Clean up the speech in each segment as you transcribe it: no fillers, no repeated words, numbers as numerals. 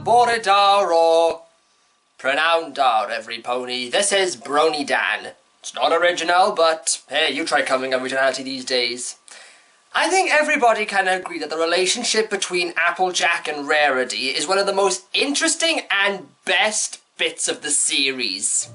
Boridar or Pronoundar, every pony. This is BronyDan. It's not original, but hey, you try covering originality these days. I think everybody can agree that the relationship between Applejack and Rarity is one of the most interesting and best bits of the series.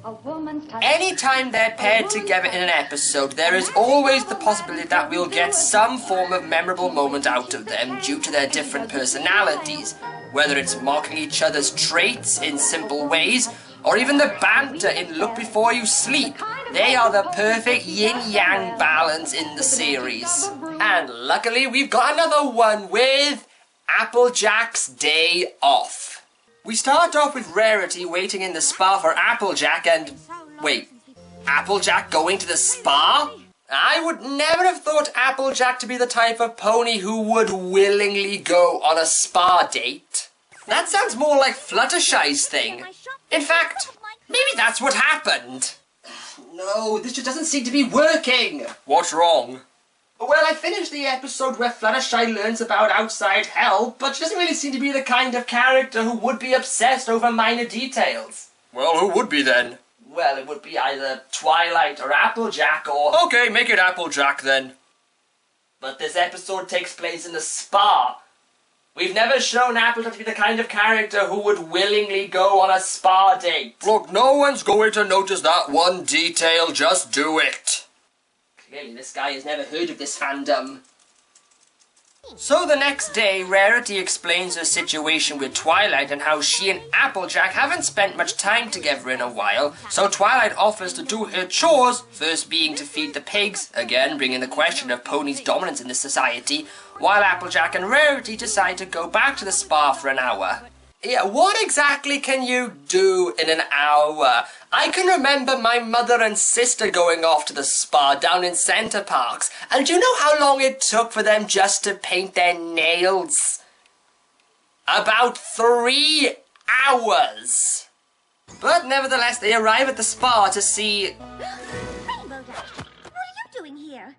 Anytime they're paired together in an episode, there is always the possibility that we'll get some form of memorable moment out of them due to their different personalities, whether it's mocking each other's traits in simple ways, or even the banter in Look Before You Sleep. They are the perfect yin-yang balance in the series. And luckily we've got another one with Applejack's Day Off. We start off with Rarity waiting in the spa for Applejack and... Wait, Applejack going to the spa? I would never have thought Applejack to be the type of pony who would willingly go on a spa date. That sounds more like Fluttershy's thing. In fact, maybe that's what happened. No, this just doesn't seem to be working. What's wrong? Well, I finished the episode where Fluttershy learns about outside hell, but she doesn't really seem to be the kind of character who would be obsessed over minor details. Well, who would be then? Well, it would be either Twilight or Applejack or... Okay, make it Applejack then. But this episode takes place in the spa. We've never shown Applejack to be the kind of character who would willingly go on a spa date. Look, no one's going to notice that one detail, just do it. Clearly this guy has never heard of this fandom. So the next day, Rarity explains her situation with Twilight and how she and Applejack haven't spent much time together in a while, so Twilight offers to do her chores, first being to feed the pigs, again bringing the question of ponies' dominance in this society, while Applejack and Rarity decide to go back to the spa for an hour. Yeah, what exactly can you do in an hour? I can remember my mother and sister going off to the spa down in Center Parks, and do you know how long it took for them just to paint their nails? About 3 hours. But nevertheless, they arrive at the spa to see... Rainbow Dash, what are you doing here?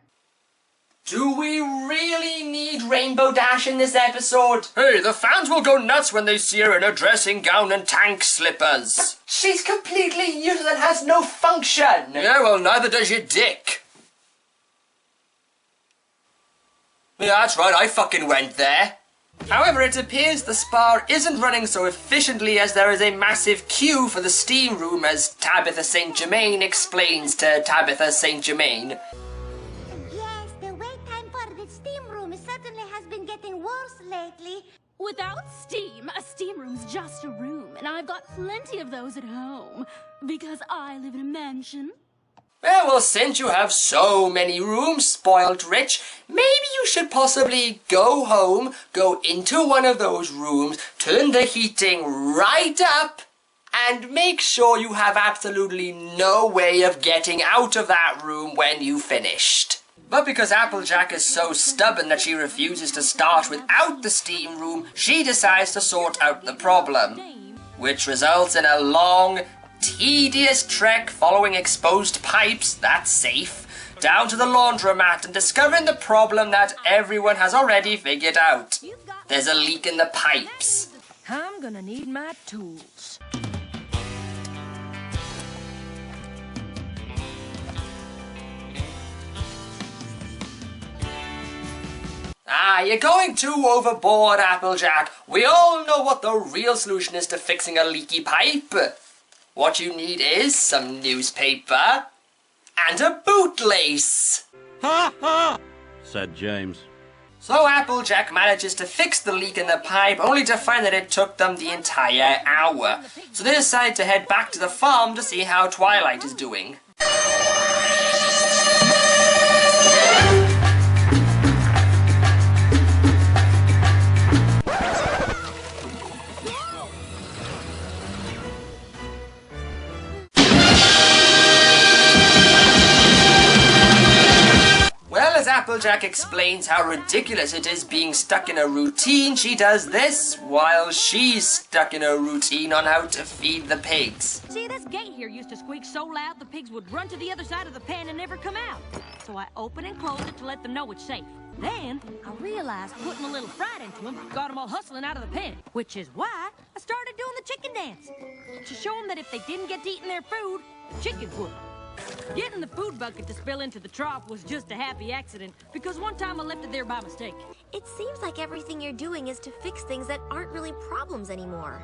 Do we really need Rainbow Dash in this episode? Hey, the fans will go nuts when they see her in a dressing gown and tank slippers. She's completely useless and has no function. Yeah, well, neither does your dick. Yeah, that's right, I fucking went there. However, it appears the spa isn't running so efficiently as there is a massive queue for the steam room, as Tabitha St. Germain explains to Tabitha St. Germain. Lately. Without steam, a steam room's just a room, and I've got plenty of those at home, because I live in a mansion. Well, since you have so many rooms, spoiled rich, maybe you should possibly go home, go into one of those rooms, turn the heating right up, and make sure you have absolutely no way of getting out of that room when you finished. But because Applejack is so stubborn that she refuses to start without the steam room, she decides to sort out the problem, which results in a long, tedious trek following exposed pipes, that's safe, down to the laundromat and discovering the problem that everyone has already figured out. There's a leak in the pipes. I'm gonna need my tools. Ah, you're going too overboard, Applejack. We all know what the real solution is to fixing a leaky pipe. What you need is some newspaper and a bootlace. Ha ha! Said James. So Applejack manages to fix the leak in the pipe, only to find that it took them the entire hour. So they decide to head back to the farm to see how Twilight is doing. Applejack explains how ridiculous it is being stuck in a routine, she does this while she's stuck in a routine on how to feed the pigs. See, this gate here used to squeak so loud the pigs would run to the other side of the pen and never come out. So I open and close it to let them know it's safe. Then I realized putting a little fright into them got them all hustling out of the pen, which is why I started doing the chicken dance. To show them that if they didn't get to eating their food, the chickens would. Getting the food bucket to spill into the trough was just a happy accident because one time I left it there by mistake. It seems like everything you're doing is to fix things that aren't really problems anymore.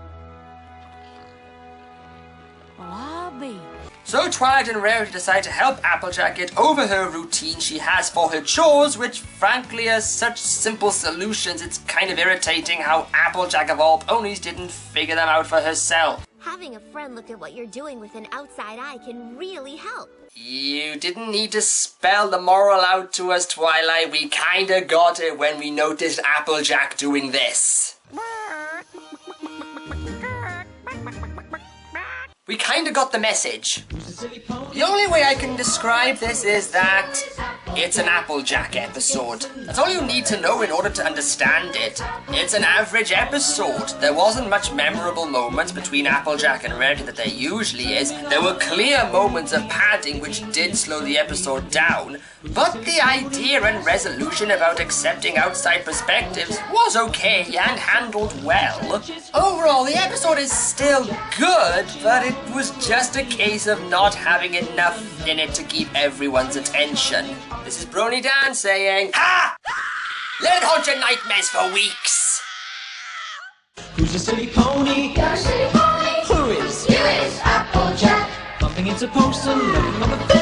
Well, I'll be. So Twilight and Rarity decide to help Applejack get over her routine she has for her chores, which frankly are such simple solutions it's kind of irritating how Applejack of all ponies didn't figure them out for herself. Having a friend look at what you're doing with an outside eye can really help. You didn't need to spell the moral out to us, Twilight. We kinda got it when we noticed Applejack doing this. We kinda got the message. The only way I can describe this is that it's an Applejack episode. That's all you need to know in order to understand it. It's an average episode. There wasn't much memorable moments between Applejack and Rarity that there usually is. There were clear moments of padding which did slow the episode down, but the idea and resolution about accepting outside perspectives was okay and handled well. Overall, the episode is still good, but it was just a case of not having enough in it to keep everyone's attention. This is BronyDan saying, ha! Let it haunt your nightmares for weeks! Who's a silly pony? You're a silly pony. Who is? You is Applejack. Bumping into posts and looking on the